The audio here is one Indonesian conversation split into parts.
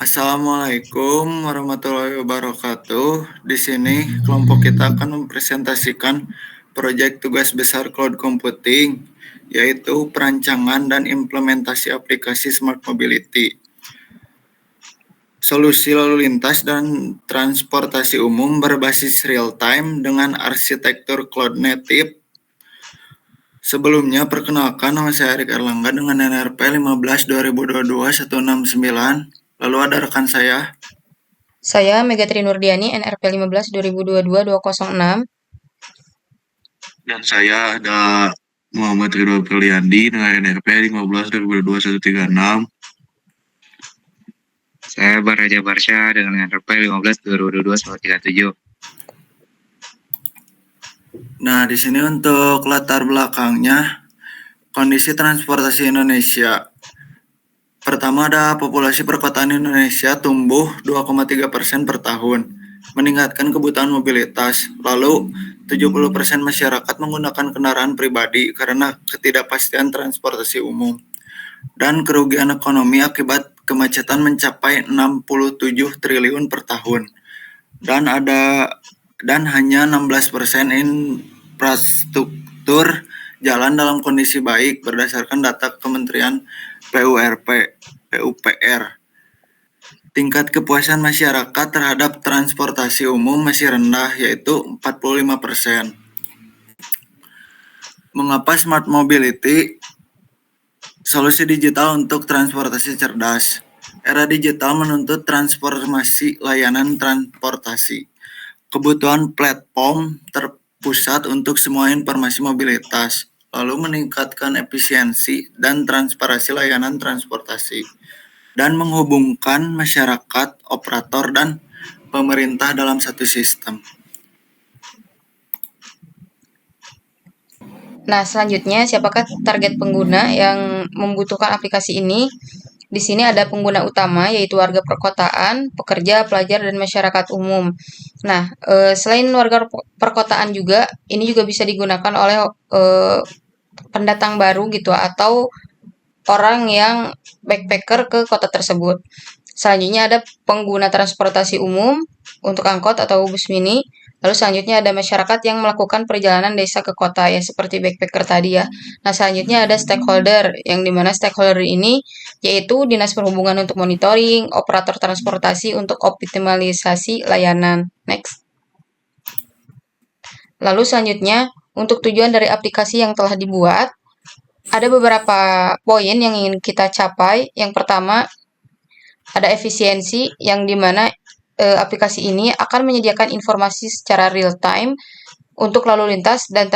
Assalamualaikum warahmatullahi wabarakatuh. Di sini kelompok kita akan mempresentasikan proyek tugas besar cloud computing, yaitu perancangan dan implementasi aplikasi smart mobility. Solusi lalu lintas dan transportasi umum berbasis real time dengan arsitektur cloud native. Sebelumnya, perkenalkan, nama saya Erik Erlangga dengan NRP 15 2022 169. Lalu ada rekan saya. Saya Megatri Nurdiani, NRP 15 2022 206. Dan saya ada Muhammad Ridho Priliandi dengan NRP 15 2022 136. Saya Baraja Barsha dengan NRP 15 2022 137. Nah, di sini untuk latar belakangnya, kondisi transportasi Indonesia. Pertama, ada populasi perkotaan Indonesia tumbuh 2,3% per tahun, meningkatkan kebutuhan mobilitas. Lalu, 70% masyarakat menggunakan kendaraan pribadi karena ketidakpastian transportasi umum. Dan kerugian ekonomi akibat kemacetan mencapai 67 triliun per tahun. Dan hanya 16% infrastruktur jalan dalam kondisi baik berdasarkan data Kementerian PUPR. Tingkat kepuasan masyarakat terhadap transportasi umum masih rendah, yaitu 45%. Mengapa smart mobility? Solusi digital untuk transportasi cerdas. Era digital menuntut transformasi layanan transportasi. Kebutuhan platform terpusat untuk semua informasi mobilitas, lalu meningkatkan efisiensi dan transparansi layanan transportasi, dan menghubungkan masyarakat, operator, dan pemerintah dalam satu sistem. Nah, selanjutnya siapakah target pengguna yang membutuhkan aplikasi ini? Di sini ada pengguna utama, yaitu warga perkotaan, pekerja, pelajar, dan masyarakat umum. Nah, selain warga perkotaan juga, ini juga bisa digunakan oleh pendatang baru gitu, atau orang yang backpacker ke kota tersebut. Selanjutnya ada pengguna transportasi umum untuk angkot atau bus mini. Lalu selanjutnya ada masyarakat yang melakukan perjalanan desa ke kota ya seperti backpacker tadi ya. Nah selanjutnya ada stakeholder yang dimana stakeholder ini yaitu dinas perhubungan untuk monitoring, operator transportasi untuk optimalisasi layanan. Next. Lalu selanjutnya untuk tujuan dari aplikasi yang telah dibuat ada beberapa poin yang ingin kita capai. Yang pertama ada efisiensi yang dimana aplikasi ini akan menyediakan informasi secara real time untuk lalu lintas dan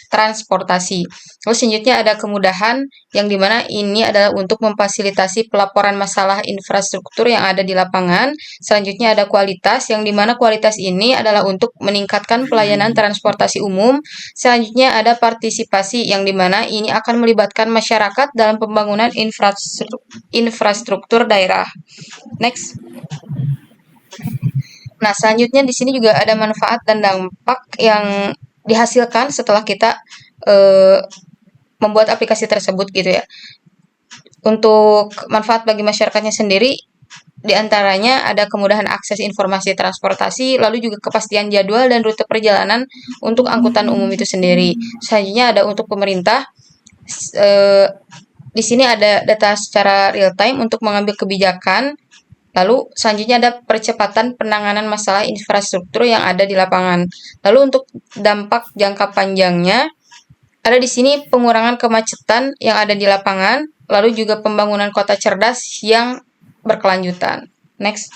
transportasi. Lalu selanjutnya ada kemudahan yang dimana ini adalah untuk memfasilitasi pelaporan masalah infrastruktur yang ada di lapangan. Selanjutnya ada kualitas yang dimana kualitas ini adalah untuk meningkatkan pelayanan transportasi umum. Selanjutnya ada partisipasi yang dimana ini akan melibatkan masyarakat dalam pembangunan infrastruktur daerah. Next. Nah, selanjutnya di sini juga ada manfaat dan dampak yang dihasilkan setelah kita membuat aplikasi tersebut gitu ya. Untuk manfaat bagi masyarakatnya sendiri, diantaranya ada kemudahan akses informasi transportasi, lalu juga kepastian jadwal dan rute perjalanan untuk angkutan umum itu sendiri. Selanjutnya ada untuk pemerintah, di sini ada data secara real time untuk mengambil kebijakan. Lalu selanjutnya ada percepatan penanganan masalah infrastruktur yang ada di lapangan. Lalu untuk dampak jangka panjangnya, ada di sini pengurangan kemacetan yang ada di lapangan, lalu juga pembangunan kota cerdas yang berkelanjutan. Next.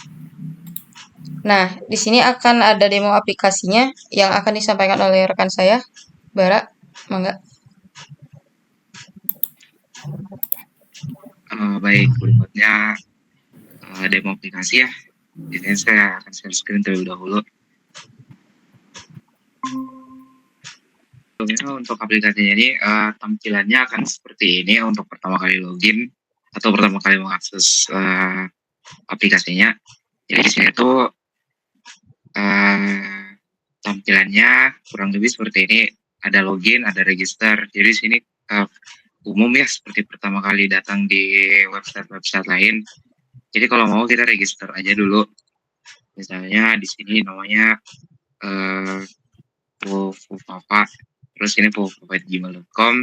Nah, di sini akan ada demo aplikasinya yang akan disampaikan oleh rekan saya, Bara. Mangga. Baik, berikutnya demo aplikasi ya. Ini saya akan share screen terlebih dahulu. Untuk aplikasinya ini tampilannya akan seperti ini untuk pertama kali login atau pertama kali mengakses aplikasinya. Jadi di sini tuh tampilannya kurang lebih seperti ini. Ada login, ada register. Jadi di sini umum ya seperti pertama kali datang di website lain. Jadi kalau mau kita register aja dulu. Misalnya di sini namanya Pufapa, terus ini pufapa@gmail.com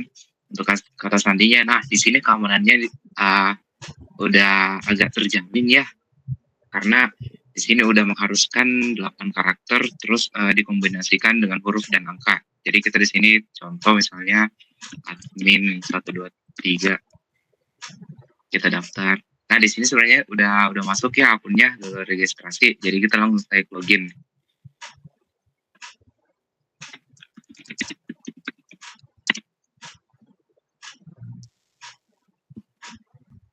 untuk kata sandinya. Nah, di sini keamanannya udah agak terjamin ya, karena di sini udah mengharuskan 8 karakter terus dikombinasikan dengan huruf dan angka. Jadi kita di sini contoh misalnya admin 123 kita daftar. Nah, di sini sebenarnya udah masuk ya akunnya ke registrasi. Jadi kita langsung klik login.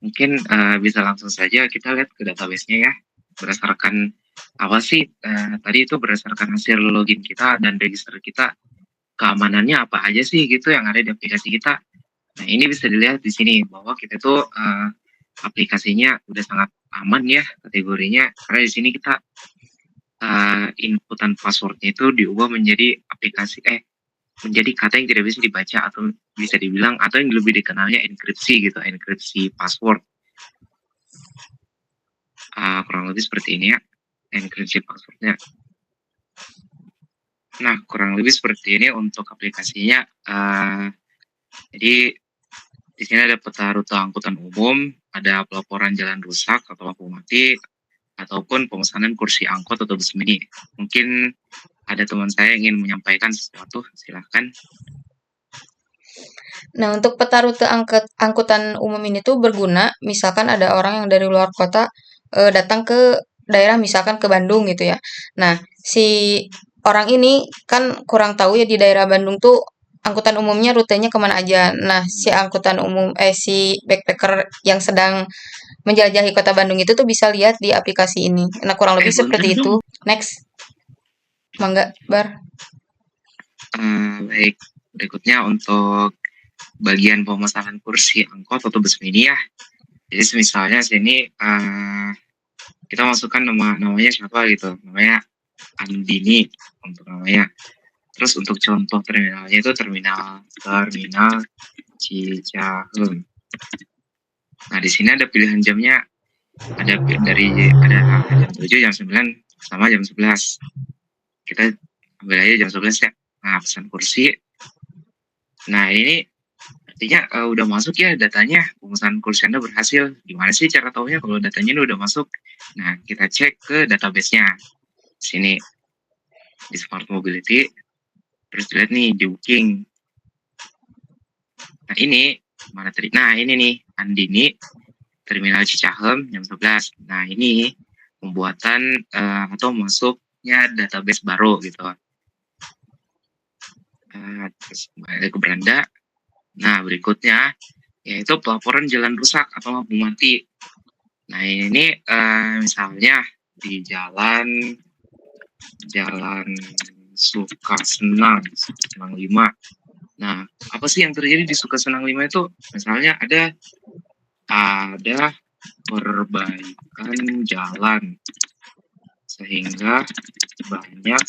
Mungkin bisa langsung saja kita lihat ke database-nya ya. Berdasarkan apa sih tadi itu berdasarkan hasil login kita dan register kita, keamanannya apa aja sih gitu yang ada di aplikasi kita. Nah, ini bisa dilihat di sini bahwa kita tuh aplikasinya udah sangat aman ya kategorinya, karena di sini kita inputan passwordnya itu diubah menjadi menjadi kata yang tidak bisa dibaca atau bisa dibilang atau yang lebih dikenalnya enkripsi gitu, enkripsi password. Kurang lebih seperti ini ya, enkripsi passwordnya. Nah, kurang lebih seperti ini untuk aplikasinya. Jadi di sini ada peta rute angkutan umum, ada pelaporan jalan rusak atau lampu mati, ataupun pemesanan kursi angkot atau bus mini. Mungkin ada teman saya yang ingin menyampaikan sesuatu, silahkan. Nah, untuk peta rute angkutan umum ini tuh berguna, misalkan ada orang yang dari luar kota datang ke daerah, misalkan ke Bandung gitu ya. Nah, si orang ini kan kurang tahu ya di daerah Bandung tuh angkutan umumnya rutenya kemana aja. Nah, si backpacker yang sedang menjelajahi kota Bandung itu tuh bisa lihat di aplikasi ini. Nah, kurang lebih seperti itu. Next, mangga, Bar. Baik, berikutnya untuk bagian pemesanan kursi angkot atau bus mini ya. Jadi misalnya sini kita masukkan namanya siapa gitu, namanya Andini untuk namanya. Terus untuk contoh terminalnya itu terminal Cicahem. Nah, di sini ada pilihan jamnya, ada jam 7, jam 9 sama jam 11. Kita ambil aja jam 11 ya. Nah, pesan kursi. Nah, ini artinya udah masuk ya datanya, pemesanan kursi Anda berhasil. Gimana sih cara taunya kalau datanya ini udah masuk? Nah, kita cek ke database-nya. Sini di Smart Mobility, terus lihat nih di Booking. Nah, ini mana tadi? Nah, ini nih Andini Terminal Cicahem jam 11. Nah, ini pembuatan atau masuknya database baru gitu. Terus kembali ke Belanda. Nah, berikutnya yaitu pelaporan jalan rusak atau lampu mati. Nah, ini misalnya di jalan Sukasenang 5. Nah, apa sih yang terjadi di Sukasenang 5 itu? Misalnya ada perbaikan jalan sehingga banyak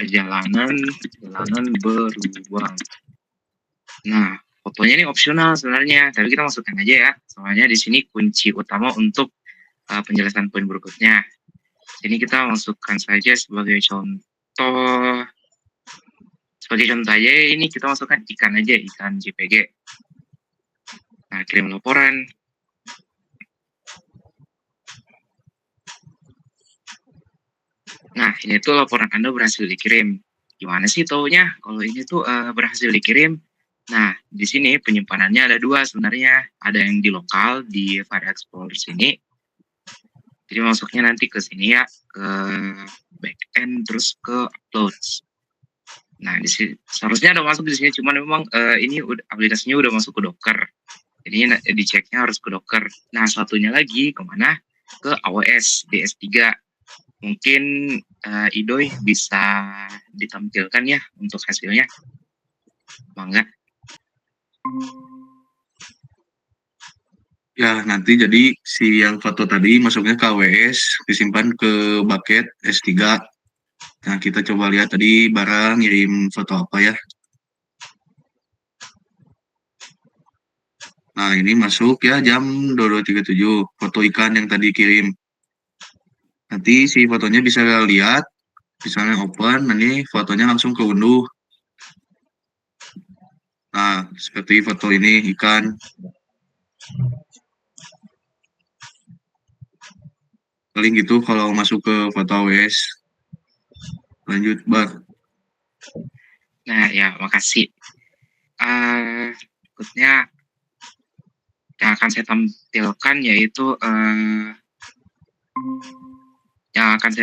jalanan berlubang. Nah, fotonya ini opsional sebenarnya, tapi kita masukkan aja ya. Soalnya di sini kunci utama untuk penjelasan poin berikutnya. Ini kita masukkan saja sebagai contoh. Sebagai contoh aja ini kita masukkan ikan aja, ikan JPG. Nah, kirim laporan. Nah, ini tuh laporan Anda berhasil dikirim. Gimana sih taunya kalau ini tuh berhasil dikirim? Nah, di sini penyimpanannya ada 2 sebenarnya. Ada yang di lokal di File Explorer sini. Jadi masuknya nanti ke sini ya, ke backend terus ke uploads. Nah, di sini seharusnya ada masuk di sini, cuman memang ini aplikasinya udah masuk ke Docker. Jadi diceknya harus ke Docker. Nah, satunya lagi kemana? Ke AWS di S3. Mungkin Idoy bisa ditampilkan ya untuk hasilnya. Mangga. Ya, nanti jadi si yang foto tadi masuknya ke AWS, disimpan ke bucket S3. Nah, kita coba lihat tadi barang ngirim foto apa ya. Nah, ini masuk ya jam 22.37, foto ikan yang tadi kirim. Nanti si fotonya bisa lihat, misalnya open, nanti fotonya langsung keunduh. Nah, seperti foto ini ikan. Paling gitu kalau masuk ke foto AWS. Lanjut, Bar. Nah, ya, makasih. Berikutnya yang akan saya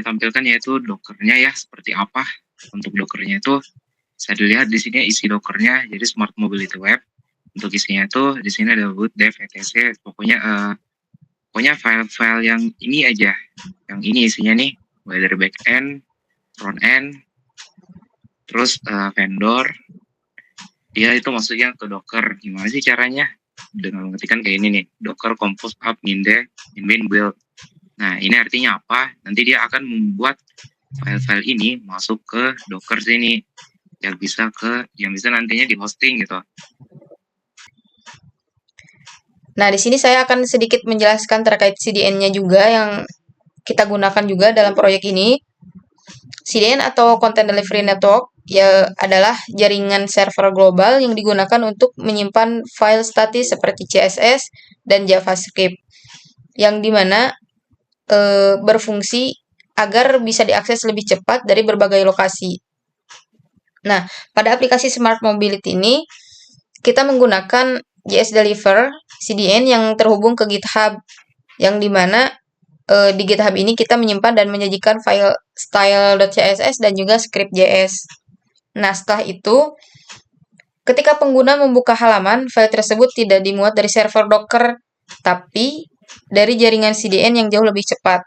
tampilkan yaitu Dockernya ya, seperti apa. Untuk Dockernya itu saya dilihat di sini isi Dockernya, jadi Smart Mobility Web. Untuk isinya itu di sini ada boot, dev, etc. Pokoknya file-file yang ini aja, yang ini isinya nih, mulai dari backend, front end, terus vendor. Dia itu masuknya ke Docker. Gimana sih caranya? Dengan mengetikkan kayak ini nih, Docker compose up min build. Nah, ini artinya apa? Nanti dia akan membuat file-file ini masuk ke Docker sini, yang bisa nantinya di hosting gitu. Nah, di sini saya akan sedikit menjelaskan terkait CDN-nya juga yang kita gunakan juga dalam proyek ini. CDN atau Content Delivery Network ya adalah jaringan server global yang digunakan untuk menyimpan file statis seperti CSS dan JavaScript, yang dimana berfungsi agar bisa diakses lebih cepat dari berbagai lokasi. Nah, pada aplikasi Smart Mobility ini, kita menggunakan JS Deliver CDN yang terhubung ke GitHub, yang dimana di GitHub ini kita menyimpan dan menyajikan file style.css dan juga script.js. Nah, setelah itu, ketika pengguna membuka halaman, file tersebut tidak dimuat dari server Docker, tapi dari jaringan CDN yang jauh lebih cepat.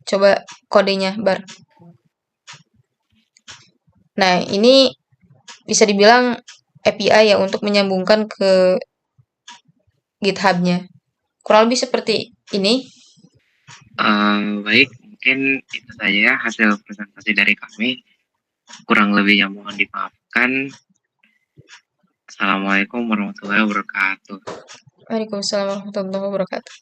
Coba kodenya, Bar. Nah, ini bisa dibilang API ya untuk menyambungkan ke GitHub-nya. Kurang lebih seperti ini. Baik, mungkin itu saja ya hasil presentasi dari kami. Kurang lebihnya mohon dimaafkan. Assalamualaikum warahmatullahi wabarakatuh. Waalaikumsalam warahmatullahi wabarakatuh.